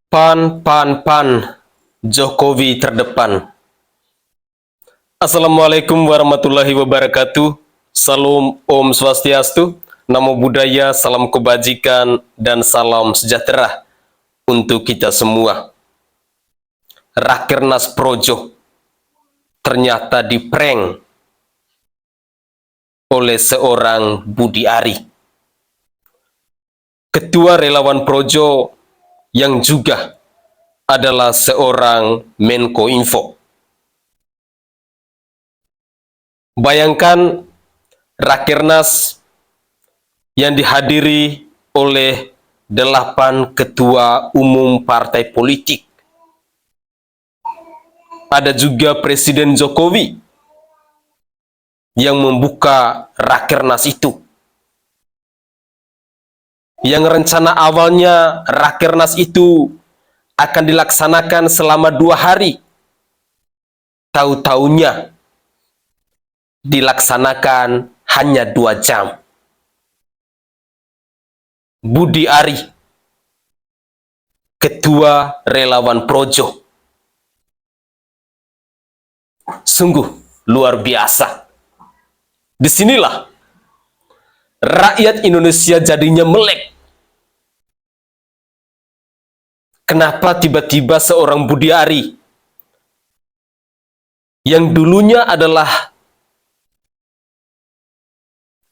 Pan, Jokowi terdepan. Assalamualaikum warahmatullahi wabarakatuh. Salam Om Swastiastu, Namo Buddhaya, salam kebajikan, dan salam sejahtera untuk kita semua. Rakernas Projo ternyata diprank oleh seorang Budi Ari. Ketua Relawan Projo yang juga adalah seorang Menko Info. Bayangkan Rakernas yang dihadiri oleh 8 ketua umum partai politik. Ada juga Presiden Jokowi yang membuka Rakernas itu. Yang rencana awalnya Rakernas itu akan dilaksanakan selama 2 hari. Tahu-taunya dilaksanakan hanya 2 jam. Budi Ari, Ketua Relawan Projo, sungguh luar biasa. Disinilah rakyat Indonesia jadinya melek. Kenapa tiba-tiba seorang Budi Ari yang dulunya adalah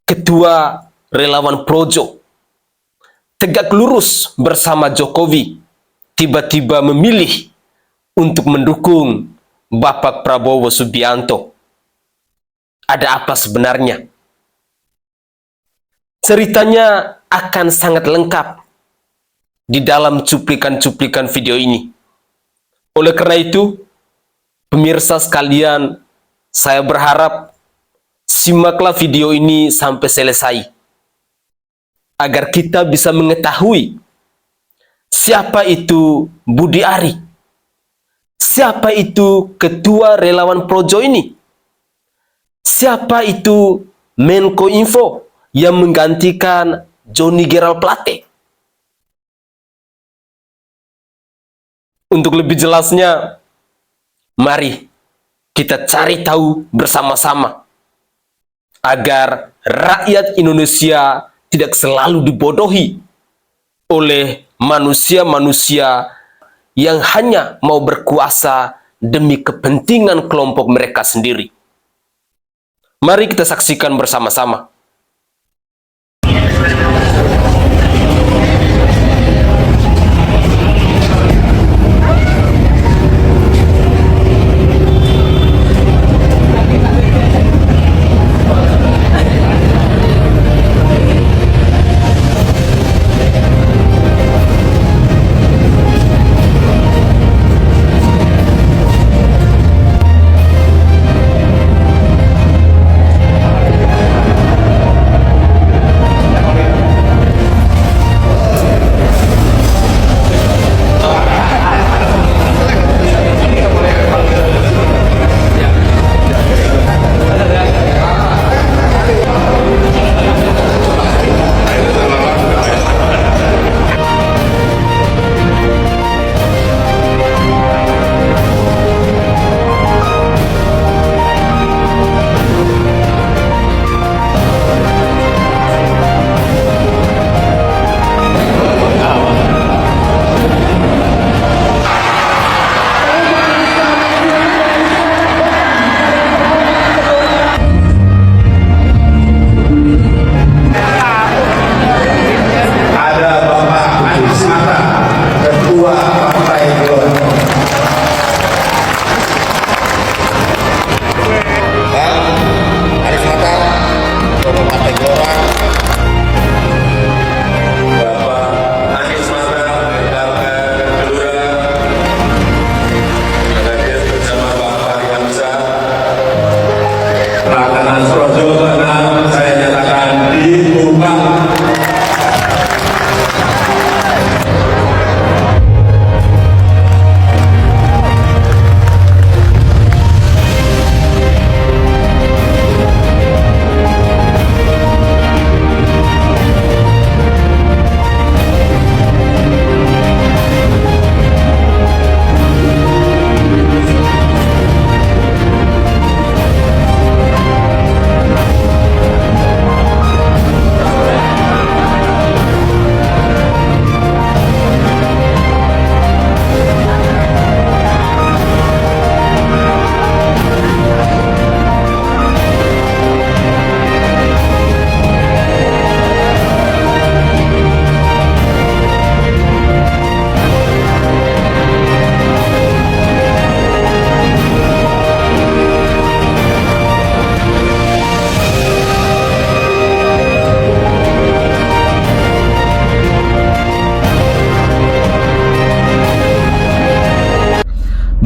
Ketua Relawan Projo, tegak lurus bersama Jokowi, tiba-tiba memilih untuk mendukung Bapak Prabowo Subianto. Ada apa sebenarnya? Ceritanya akan sangat lengkap di dalam cuplikan-cuplikan video ini. Oleh karena itu, pemirsa sekalian, saya berharap simaklah video ini sampai selesai, agar kita bisa mengetahui siapa itu Budi Ari, siapa itu Ketua Relawan Projo ini, siapa itu Menko Info yang menggantikan Johnny Gerald Plate. Untuk lebih jelasnya, mari kita cari tahu bersama-sama, agar rakyat Indonesia tidak selalu dibodohi oleh manusia-manusia yang hanya mau berkuasa demi kepentingan kelompok mereka sendiri. Mari kita saksikan bersama-sama.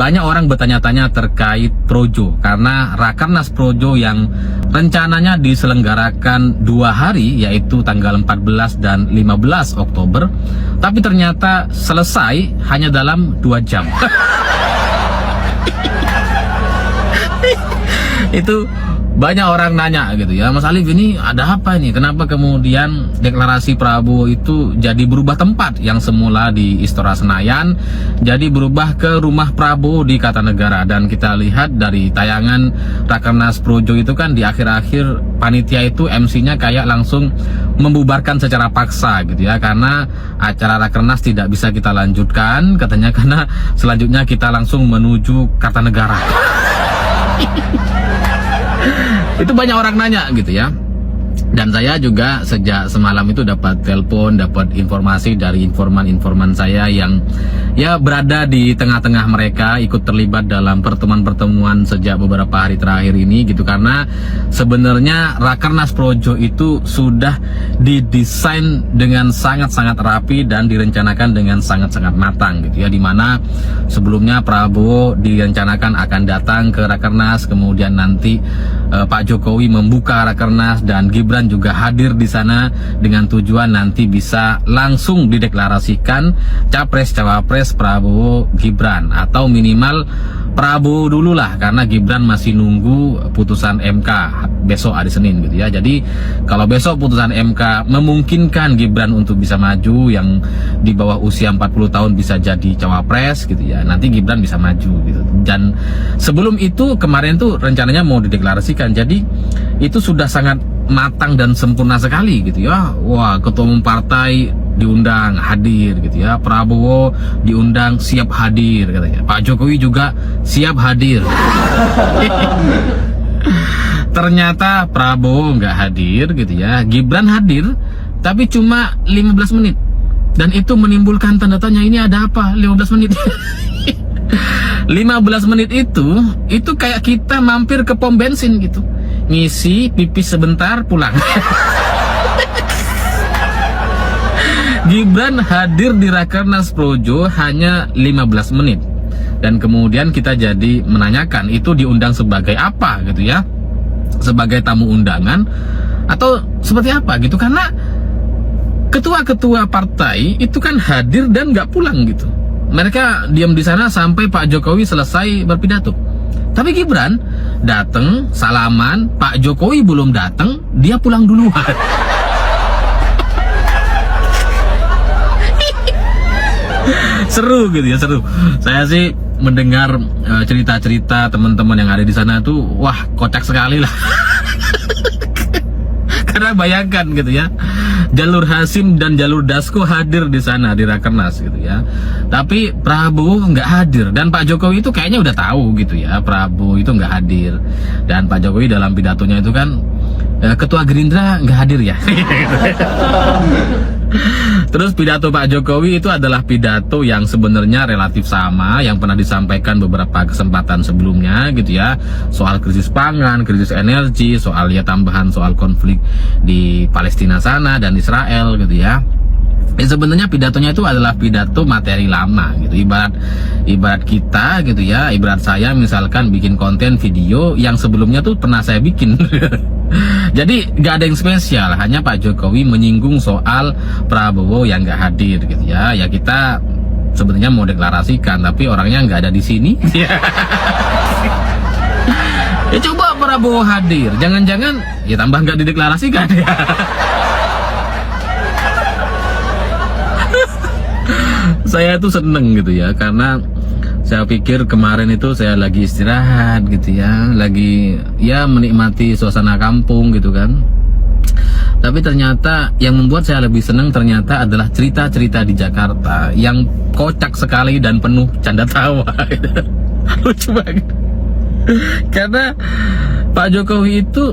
banyak orang bertanya-tanya terkait Projo, karena Rakernas Projo yang rencananya diselenggarakan 2 hari, yaitu tanggal 14 dan 15 Oktober, tapi ternyata selesai hanya dalam 2 jam. Itu banyak orang nanya gitu ya, Mas Alif, ini ada apa ini? Kenapa kemudian deklarasi Prabowo itu jadi berubah tempat, yang semula di Istora Senayan jadi berubah ke rumah Prabowo di Kartanegara? Dan kita lihat dari tayangan Rakernas Projo itu kan di akhir-akhir panitia itu MC-nya kayak langsung membubarkan secara paksa gitu ya, karena acara Rakernas tidak bisa kita lanjutkan katanya, karena selanjutnya kita langsung menuju Kartanegara. Itu banyak orang nanya gitu ya. Dan saya juga sejak semalam itu dapat telepon, dapat informasi dari informan-informan saya yang ya berada di tengah-tengah mereka, ikut terlibat dalam pertemuan-pertemuan sejak beberapa hari terakhir ini gitu. Karena sebenarnya Rakernas Projo itu sudah didesain dengan sangat-sangat rapi dan direncanakan dengan sangat-sangat matang gitu ya, dimana sebelumnya Prabowo direncanakan akan datang ke Rakernas, kemudian nanti Pak Jokowi membuka Rakernas dan Gibran juga hadir di sana dengan tujuan nanti bisa langsung dideklarasikan capres-cawapres Prabowo Gibran, atau minimal Prabowo dulu lah, karena Gibran masih nunggu putusan MK besok hari Senin gitu ya. Jadi kalau besok putusan MK memungkinkan Gibran untuk bisa maju, yang di bawah usia 40 tahun bisa jadi cawapres gitu ya, nanti Gibran bisa maju gitu. Dan sebelum itu kemarin tuh rencananya mau dideklarasikan, jadi itu sudah sangat matang dan sempurna sekali gitu ya. Wah, ketua umum partai diundang hadir gitu ya, Prabowo diundang siap hadir katanya, Pak Jokowi juga siap hadir. Ternyata Prabowo nggak hadir gitu ya, Gibran hadir tapi cuma 15 menit, dan itu menimbulkan tanda tanya, ini ada apa 15 menit? 15 menit itu kayak kita mampir ke pom bensin gitu, ngisi pipis sebentar pulang. Gibran hadir di Rakernas Projo hanya 15 menit. Dan kemudian kita jadi menanyakan, itu diundang sebagai apa gitu ya? Sebagai tamu undangan atau seperti apa gitu? Karena ketua-ketua partai itu kan hadir dan nggak pulang gitu. Mereka diam di sana sampai Pak Jokowi selesai berpidato. Tapi Gibran datang, salaman, Pak Jokowi belum datang, dia pulang duluan. Seru gitu ya, seru. Saya sih mendengar cerita-cerita teman-teman yang ada di sana tuh, wah kocak sekali lah. Karena bayangkan gitu ya, jalur Hasim dan jalur Dasko hadir di sana di Rakernas gitu ya, tapi Prabowo nggak hadir. Dan Pak Jokowi itu kayaknya udah tahu gitu ya, Prabowo itu nggak hadir. Dan Pak Jokowi dalam pidatonya itu kan, Ketua Gerindra nggak hadir ya. Terus pidato Pak Jokowi itu adalah pidato yang sebenarnya relatif sama yang pernah disampaikan beberapa kesempatan sebelumnya gitu ya, soal krisis pangan, krisis energi, soal ya tambahan soal konflik di Palestina sana dan Israel gitu ya. Sebenarnya pidatonya itu adalah pidato materi lama gitu, ibarat kita gitu ya, ibarat saya misalkan bikin konten video yang sebelumnya tuh pernah saya bikin. Jadi gak ada yang spesial, hanya Pak Jokowi menyinggung soal Prabowo yang gak hadir gitu ya. Ya kita sebenarnya mau deklarasikan tapi orangnya nggak ada di sini. Ya coba Prabowo hadir, jangan-jangan ya tambah nggak dideklarasikan ya. Saya tuh seneng gitu ya, karena saya pikir kemarin itu saya lagi istirahat gitu ya, lagi ya menikmati suasana kampung gitu kan. Tapi ternyata yang membuat saya lebih senang ternyata adalah cerita-cerita di Jakarta yang kocak sekali dan penuh canda tawa. Lucu banget. Karena Pak Jokowi itu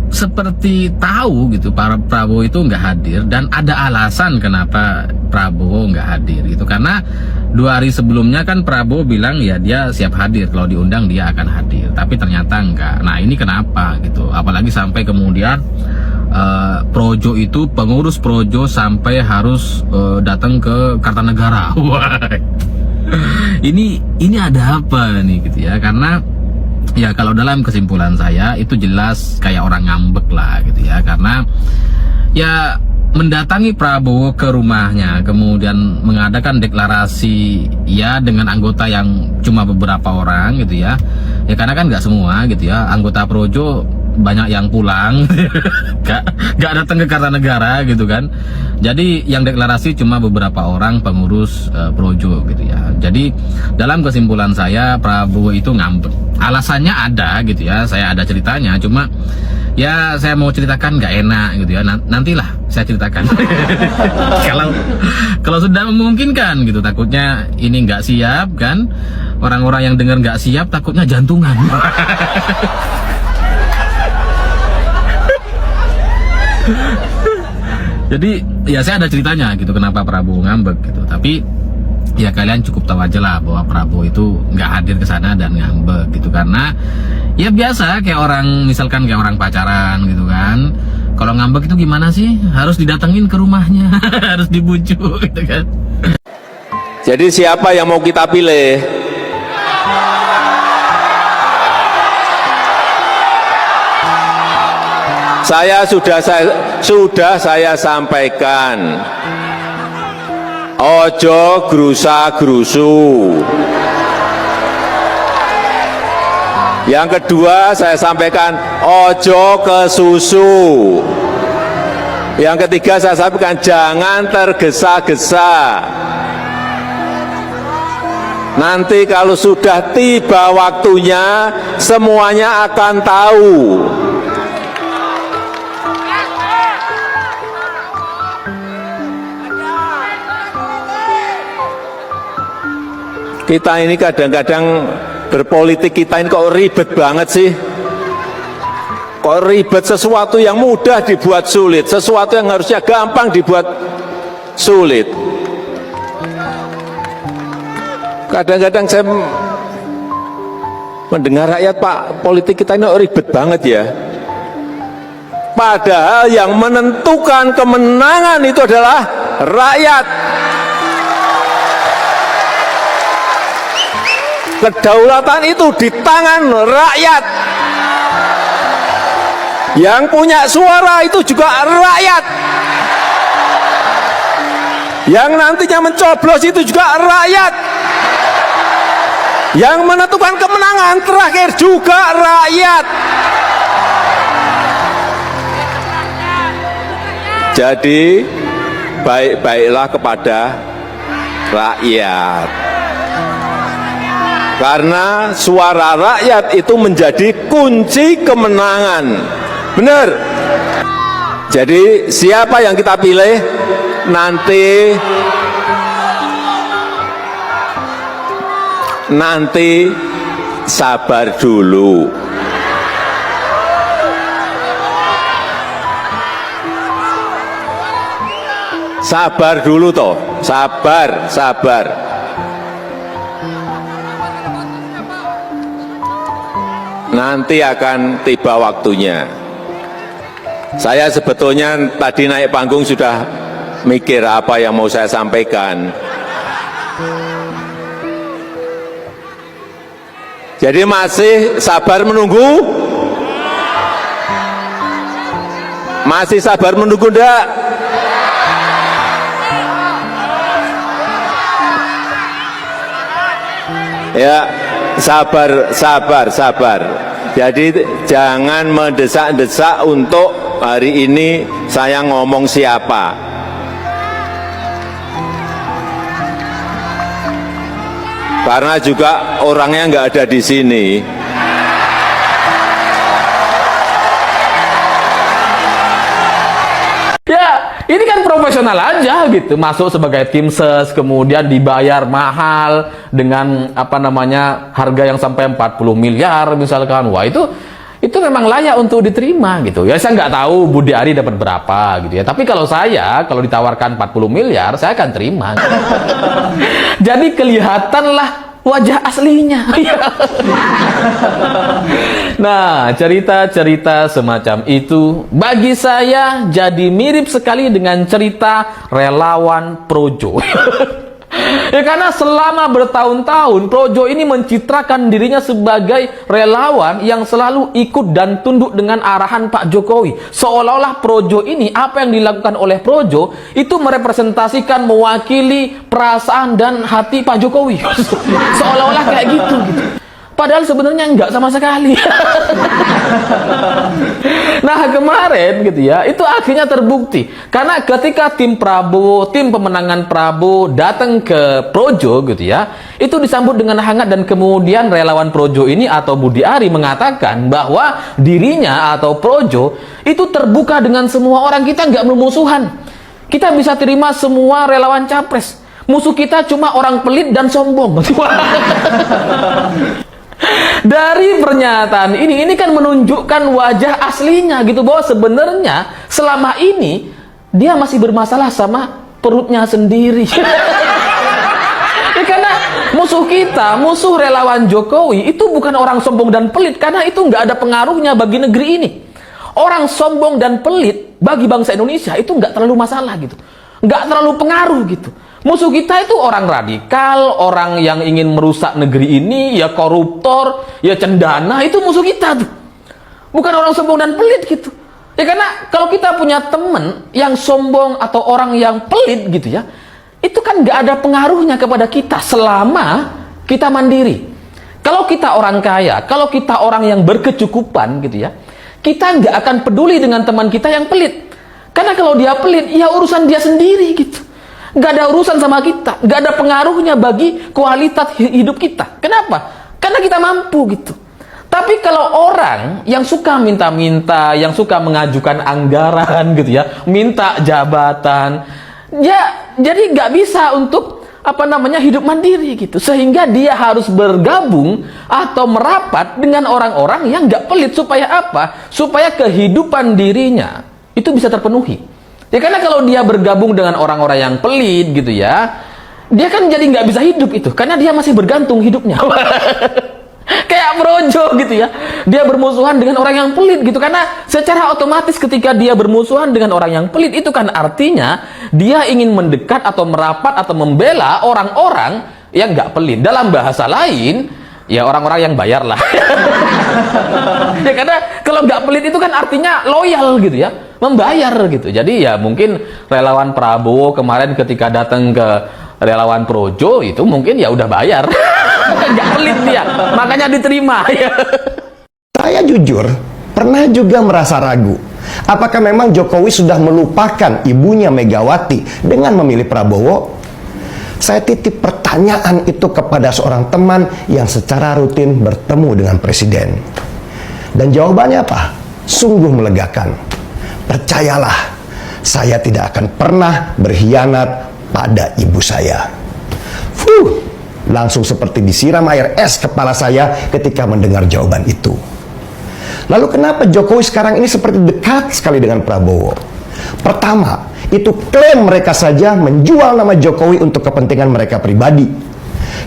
seperti tahu gitu Prabowo itu nggak hadir, dan ada alasan kenapa Prabowo nggak hadir gitu, karena 2 hari sebelumnya kan Prabowo bilang ya dia siap hadir, kalau diundang dia akan hadir, tapi ternyata enggak. Nah ini kenapa gitu, apalagi sampai kemudian Projo itu, pengurus Projo sampai harus datang ke Kartanegara. Wah, ini ada apa nih gitu ya, karena ya kalau dalam kesimpulan saya itu jelas kayak orang ngambek lah gitu ya, karena ya mendatangi Prabowo ke rumahnya kemudian mengadakan deklarasi ya dengan anggota yang cuma beberapa orang gitu ya, karena kan nggak semua gitu ya, anggota Projo banyak yang pulang gak datang ke Kartanegara gitu kan, jadi yang deklarasi cuma beberapa orang pengurus Projo gitu ya. Jadi dalam kesimpulan saya Prabowo itu ngambek, alasannya ada gitu ya, saya ada ceritanya, cuma ya saya mau ceritakan nggak enak gitu ya, nantilah saya ceritakan. kalau sudah memungkinkan gitu, takutnya ini nggak siap kan, orang-orang yang dengar nggak siap takutnya jantungan. Jadi ya saya ada ceritanya gitu kenapa Prabowo ngambek gitu, tapi ya kalian cukup tahu aja lah bahwa Prabowo itu nggak hadir ke sana dan ngambek gitu, karena ya biasa kayak orang, misalkan kayak orang pacaran gitu kan, kalau ngambek itu gimana sih, harus didatengin ke rumahnya, harus dibujuk gitu kan. Jadi siapa yang mau kita pilih? Sudah saya sampaikan, ojo grusa-grusu. Yang kedua saya sampaikan, ojo kesusu. Yang ketiga saya sampaikan, jangan tergesa-gesa. Nanti kalau sudah tiba waktunya, semuanya akan tahu. Kita ini kadang-kadang berpolitik, kita ini kok ribet banget sih. Kok ribet, sesuatu yang mudah dibuat sulit, sesuatu yang harusnya gampang dibuat sulit. Kadang-kadang saya mendengar rakyat, Pak, politik kita ini kok ribet banget ya. Padahal yang menentukan kemenangan itu adalah rakyat. Kedaulatan itu di tangan rakyat. Yang punya suara itu juga rakyat. Yang nantinya mencoblos itu juga rakyat. Yang menentukan kemenangan terakhir juga rakyat. Jadi baik-baiklah kepada rakyat. Karena suara rakyat itu menjadi kunci kemenangan. Benar? Jadi siapa yang kita pilih nanti sabar dulu. Sabar dulu toh, sabar. Nanti akan tiba waktunya. Saya sebetulnya tadi naik panggung sudah mikir apa yang mau saya sampaikan. Jadi masih sabar menunggu? Masih sabar menunggu enggak? Ya, sabar. Jadi jangan mendesak-desak untuk hari ini saya ngomong siapa. Karena juga orangnya nggak ada di sini. Ya, ini kan profesional aja gitu, masuk sebagai tim ses, kemudian dibayar mahal dengan apa namanya harga yang sampai 40 miliar misalkan. Wah, itu memang layak untuk diterima gitu. Ya saya nggak tahu Budi Ari dapat berapa gitu ya. Tapi kalau ditawarkan 40 miliar, saya akan terima. Jadi kelihatanlah wajah aslinya. Nah, cerita-cerita semacam itu bagi saya jadi mirip sekali dengan cerita relawan Projo. Ya karena selama bertahun-tahun Projo ini mencitrakan dirinya sebagai relawan yang selalu ikut dan tunduk dengan arahan Pak Jokowi. Seolah-olah Projo ini, apa yang dilakukan oleh Projo itu merepresentasikan, mewakili perasaan dan hati Pak Jokowi. Seolah-olah kayak gitu. Padahal sebenarnya enggak sama sekali. Nah, kemarin gitu ya, itu akhirnya terbukti. Karena ketika tim Prabowo, tim pemenangan Prabowo datang ke Projo gitu ya, itu disambut dengan hangat, dan kemudian relawan Projo ini atau Budi Ari mengatakan bahwa dirinya atau Projo itu terbuka dengan semua orang. Kita enggak bermusuhan. Kita bisa terima semua relawan capres. Musuh kita cuma orang pelit dan sombong. Dari pernyataan ini kan menunjukkan wajah aslinya gitu, bahwa sebenarnya selama ini dia masih bermasalah sama perutnya sendiri. Ya, karena musuh kita, musuh relawan Jokowi itu bukan orang sombong dan pelit, karena itu nggak ada pengaruhnya bagi negeri ini. Orang sombong dan pelit bagi bangsa Indonesia itu nggak terlalu masalah gitu, nggak terlalu pengaruh gitu. Musuh kita itu orang radikal, orang yang ingin merusak negeri ini, ya koruptor, ya cendana, itu musuh kita tuh. Bukan orang sombong dan pelit gitu. Ya karena kalau kita punya teman yang sombong atau orang yang pelit gitu ya, itu kan nggak ada pengaruhnya kepada kita selama kita mandiri. Kalau kita orang kaya, kalau kita orang yang berkecukupan gitu ya, kita nggak akan peduli dengan teman kita yang pelit. Karena kalau dia pelit, ya urusan dia sendiri gitu. Nggak ada urusan sama kita, nggak ada pengaruhnya bagi kualitas hidup kita. Kenapa? Karena kita mampu gitu. Tapi kalau orang yang suka minta-minta, yang suka mengajukan anggaran gitu ya, minta jabatan, ya jadi nggak bisa untuk hidup mandiri gitu. Sehingga dia harus bergabung atau merapat dengan orang-orang yang nggak pelit. Supaya apa? Supaya kehidupan dirinya itu bisa terpenuhi. Ya karena kalau dia bergabung dengan orang-orang yang pelit gitu ya, dia kan jadi nggak bisa hidup itu, karena dia masih bergantung hidupnya. Kayak Projo gitu ya, dia bermusuhan dengan orang yang pelit gitu, karena secara otomatis ketika dia bermusuhan dengan orang yang pelit itu kan artinya dia ingin mendekat atau merapat atau membela orang-orang yang nggak pelit. Dalam bahasa lain, ya orang-orang yang bayar lah. Ya karena kalau nggak pelit itu kan artinya loyal gitu ya, membayar gitu. Jadi ya mungkin relawan Prabowo kemarin ketika datang ke relawan Projo itu mungkin ya udah bayar. Nggak pelit dia, makanya diterima. Saya jujur pernah juga merasa ragu, apakah memang Jokowi sudah melupakan ibunya Megawati dengan memilih Prabowo? Saya titip pertanyaan itu kepada seorang teman yang secara rutin bertemu dengan presiden. Dan jawabannya apa? Sungguh melegakan. Percayalah, saya tidak akan pernah berkhianat pada ibu saya. Langsung seperti disiram air es kepala saya ketika mendengar jawaban itu. Lalu kenapa Jokowi sekarang ini seperti dekat sekali dengan Prabowo? Pertama, itu klaim mereka saja menjual nama Jokowi untuk kepentingan mereka pribadi.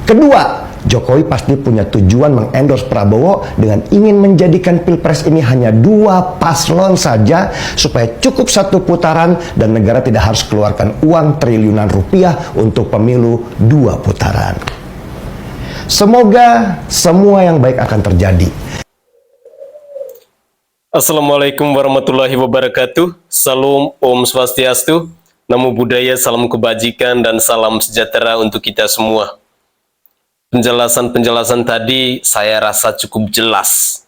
Kedua, Jokowi pasti punya tujuan mengendorse Prabowo dengan ingin menjadikan pilpres ini hanya 2 paslon saja supaya cukup 1 putaran dan negara tidak harus keluarkan uang triliunan rupiah untuk pemilu 2 putaran. Semoga semua yang baik akan terjadi. Assalamualaikum warahmatullahi wabarakatuh. Salam Om Swastiastu. Namo Buddhaya, salam kebajikan dan salam sejahtera untuk kita semua. Penjelasan-penjelasan tadi saya rasa cukup jelas.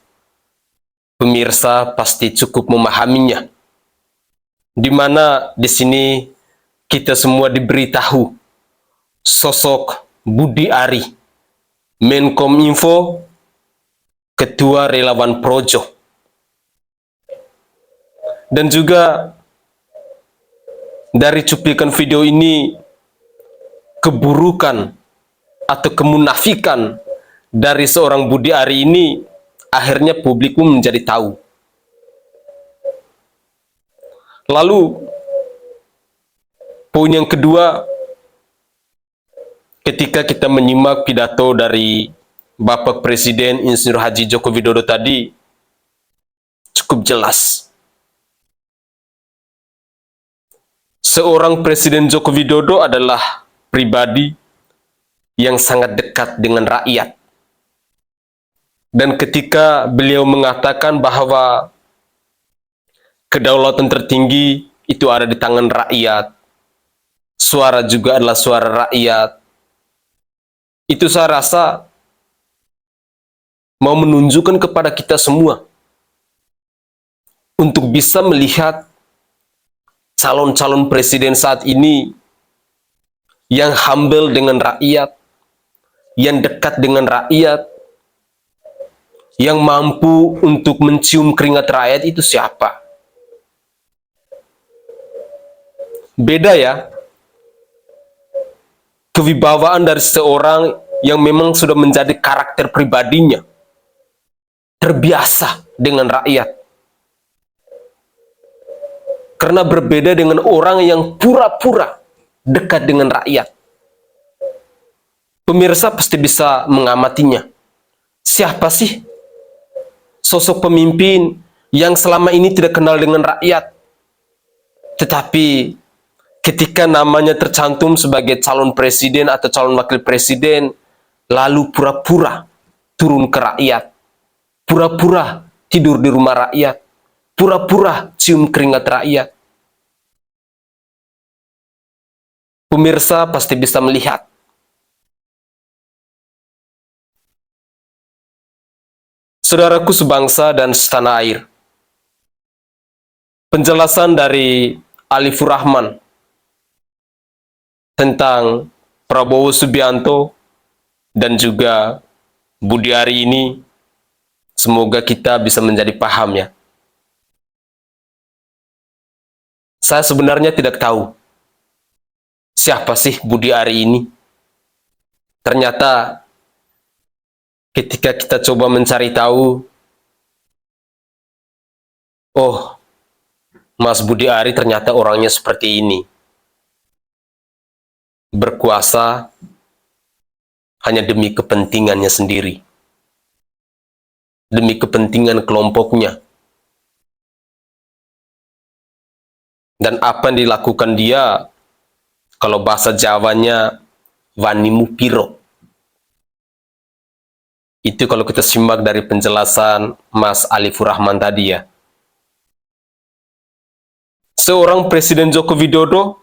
Pemirsa pasti cukup memahaminya. Di mana di sini kita semua diberitahu sosok Budi Ari, Menkominfo, Ketua Relawan Projo. Dan juga dari cuplikan video ini, keburukan atau kemunafikan dari seorang Budi Ari ini akhirnya publik pun menjadi tahu. Lalu poin yang kedua, ketika kita menyimak pidato dari Bapak Presiden Insinyur Haji Joko Widodo tadi, cukup jelas. Seorang Presiden Joko Widodo adalah pribadi yang sangat dekat dengan rakyat. Dan ketika beliau mengatakan bahwa kedaulatan tertinggi itu ada di tangan rakyat, suara juga adalah suara rakyat, itu saya rasa mau menunjukkan kepada kita semua untuk bisa melihat calon-calon presiden saat ini yang humble dengan rakyat, yang dekat dengan rakyat, yang mampu untuk mencium keringat rakyat itu siapa. Beda ya, kewibawaan dari seseorang yang memang sudah menjadi karakter pribadinya, terbiasa dengan rakyat. Karena berbeda dengan orang yang pura-pura dekat dengan rakyat. Pemirsa pasti bisa mengamatinya. Siapa sih sosok pemimpin yang selama ini tidak kenal dengan rakyat, tetapi ketika namanya tercantum sebagai calon presiden atau calon wakil presiden, lalu pura-pura turun ke rakyat, pura-pura tidur di rumah rakyat, pura-pura cium keringat rakyat. Pemirsa pasti bisa melihat. Saudaraku sebangsa dan setanah air, penjelasan dari Alifur Rahman tentang Prabowo Subianto dan juga Budi Ari ini, semoga kita bisa menjadi paham ya. Saya sebenarnya tidak tahu siapa sih Budi Ari ini. Ternyata ketika kita coba mencari tahu, oh, Mas Budi Ari ternyata orangnya seperti ini. Berkuasa hanya demi kepentingannya sendiri. Demi kepentingan kelompoknya. Dan apa yang dilakukan dia, kalau bahasa Jawanya, wanimu piro. Itu kalau kita simak dari penjelasan Mas Alifur Rahman tadi ya. Seorang Presiden Joko Widodo,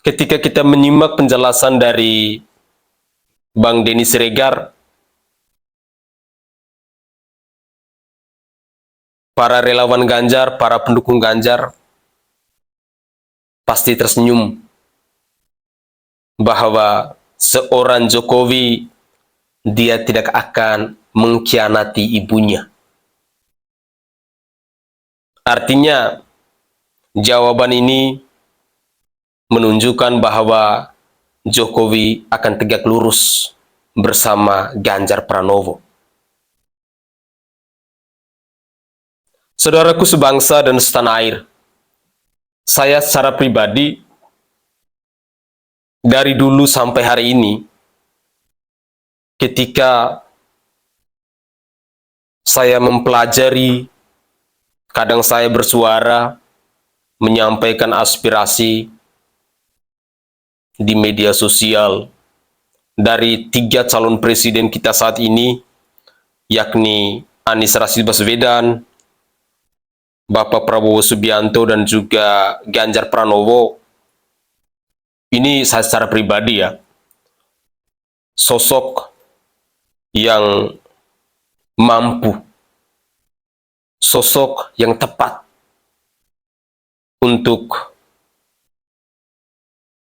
ketika kita menyimak penjelasan dari Bang Denny Siregar, para relawan Ganjar, para pendukung Ganjar, pasti tersenyum bahwa seorang Jokowi, dia tidak akan mengkhianati ibunya. Artinya, jawaban ini menunjukkan bahwa Jokowi akan tegak lurus bersama Ganjar Pranowo. Saudaraku sebangsa dan setanah air, saya secara pribadi, dari dulu sampai hari ini, ketika saya mempelajari, kadang saya bersuara, menyampaikan aspirasi di media sosial dari 3 calon presiden kita saat ini, yakni Anies Rashid Baswedan, Bapak Prabowo Subianto, dan juga Ganjar Pranowo. Ini saya secara pribadi ya, sosok yang mampu, sosok yang tepat untuk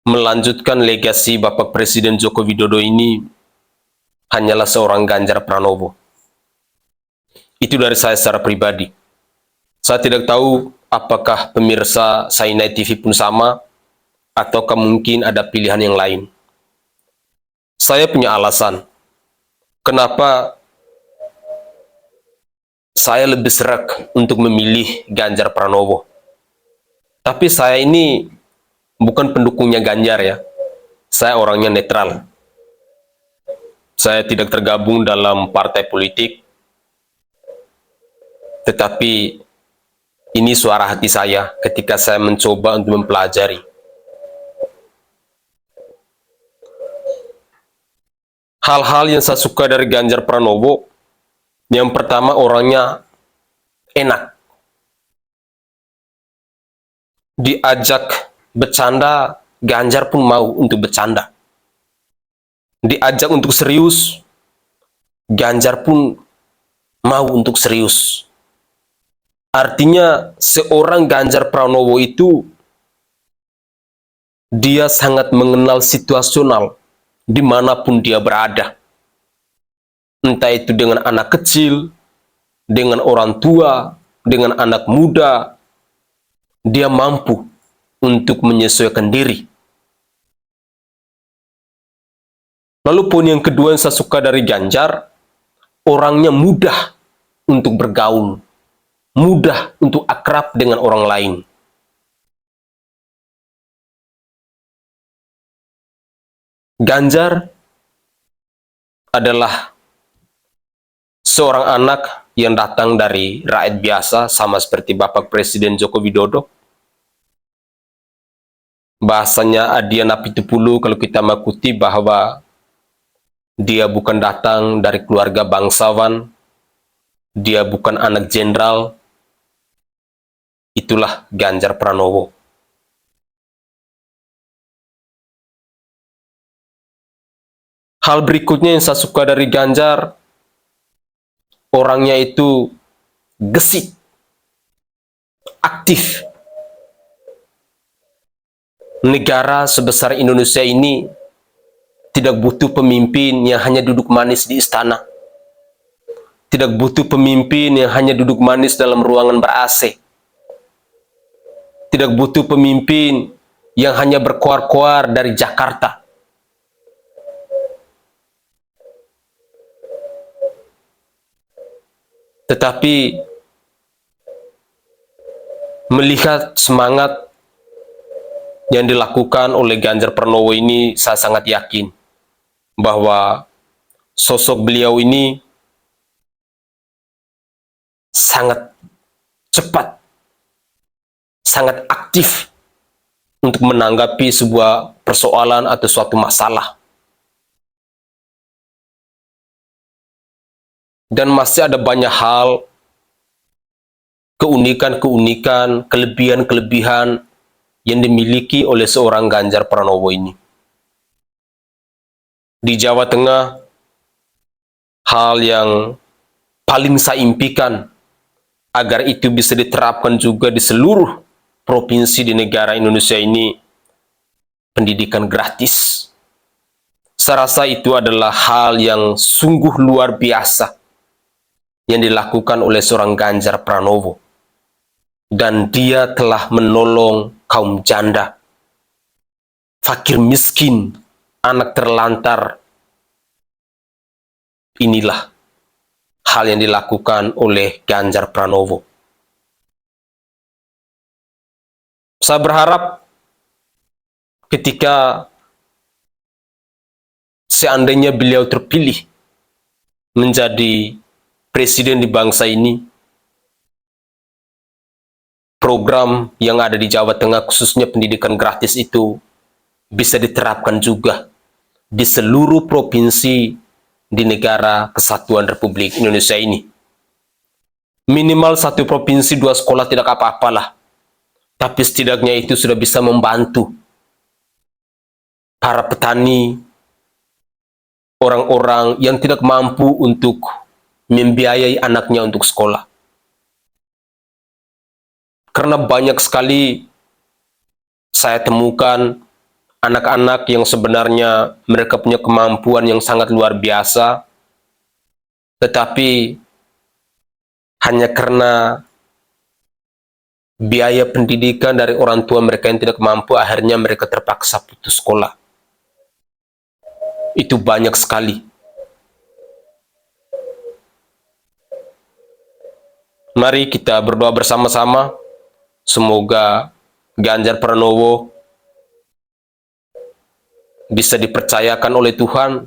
melanjutkan legasi Bapak Presiden Joko Widodo ini hanyalah seorang Ganjar Pranowo. Itu dari saya secara pribadi. Saya tidak tahu apakah pemirsa Sainai TV pun sama, ataukah mungkin ada pilihan yang lain. Saya punya alasan kenapa saya lebih serak untuk memilih Ganjar Pranowo. Tapi saya ini bukan pendukungnya Ganjar ya. Saya orangnya netral. Saya tidak tergabung dalam partai politik. Tetapi ini suara hati saya ketika saya mencoba untuk mempelajari. hal-hal yang saya suka dari Ganjar Pranowo, yang pertama orangnya enak. Diajak bercanda, Ganjar pun mau untuk bercanda. Diajak untuk serius, Ganjar pun mau untuk serius. Artinya seorang Ganjar Pranowo itu dia sangat mengenal situasional dimanapun dia berada. Entah itu dengan anak kecil, dengan orang tua, dengan anak muda, dia mampu untuk menyesuaikan diri. Lalu poin yang kedua yang saya suka dari Ganjar, orangnya mudah untuk bergaul, mudah untuk akrab dengan orang lain. Ganjar adalah seorang anak yang datang dari rakyat biasa, sama seperti Bapak Presiden Joko Widodo. Bahasanya Adiana Pitupulu kalau kita mengikuti bahwa dia bukan datang dari keluarga bangsawan, dia bukan anak jenderal. Itulah Ganjar Pranowo. Hal berikutnya yang saya suka dari Ganjar, orangnya itu gesit, aktif. Negara sebesar Indonesia ini tidak butuh pemimpin yang hanya duduk manis di istana. Tidak butuh pemimpin yang hanya duduk manis dalam ruangan ber-AC. Tidak butuh pemimpin yang hanya berkoar-koar dari Jakarta. Tetapi melihat semangat yang dilakukan oleh Ganjar Pranowo ini, saya sangat yakin bahwa sosok beliau ini sangat cepat, sangat aktif untuk menanggapi sebuah persoalan atau suatu masalah. Dan masih ada banyak hal, keunikan-keunikan, kelebihan-kelebihan yang dimiliki oleh seorang Ganjar Pranowo ini. Di Jawa Tengah, hal yang paling saya impikan agar itu bisa diterapkan juga di seluruh provinsi di negara Indonesia ini, pendidikan gratis. Saya rasa itu adalah hal yang sungguh luar biasa yang dilakukan oleh seorang Ganjar Pranowo. Dan dia telah menolong kaum janda, fakir miskin, anak terlantar. Inilah hal yang dilakukan oleh Ganjar Pranowo. Saya berharap ketika seandainya beliau terpilih menjadi presiden di bangsa ini, program yang ada di Jawa Tengah khususnya pendidikan gratis itu bisa diterapkan juga di seluruh provinsi di negara Kesatuan Republik Indonesia ini. Minimal satu provinsi 2 sekolah tidak apa-apalah, tapi setidaknya itu sudah bisa membantu para petani, orang-orang yang tidak mampu untuk membiayai anaknya untuk sekolah. Karena banyak sekali saya temukan anak-anak yang sebenarnya mereka punya kemampuan yang sangat luar biasa, tetapi hanya karena biaya pendidikan dari orang tua mereka yang tidak mampu, akhirnya mereka terpaksa putus sekolah. Itu banyak sekali. Mari kita berdoa bersama-sama. Semoga Ganjar Pranowo bisa dipercayakan oleh Tuhan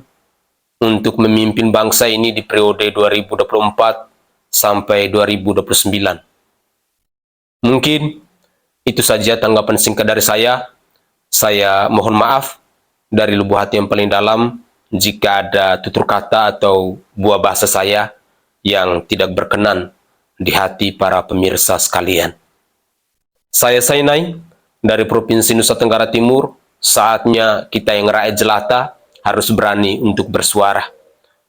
untuk memimpin bangsa ini di periode 2024 sampai 2029. Mungkin itu saja tanggapan singkat dari saya. Saya mohon maaf dari lubuk hati yang paling dalam. jika ada tutur kata atau buah bahasa saya yang tidak berkenan di hati para pemirsa sekalian. Saya Sainai dari Provinsi Nusa Tenggara Timur. Saatnya kita yang rakyat jelata harus berani untuk bersuara.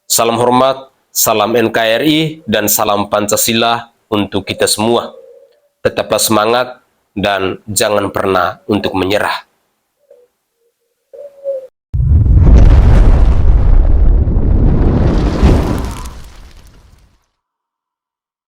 Salam hormat, salam NKRI, dan salam Pancasila untuk kita semua. Tetaplah semangat dan jangan pernah untuk menyerah.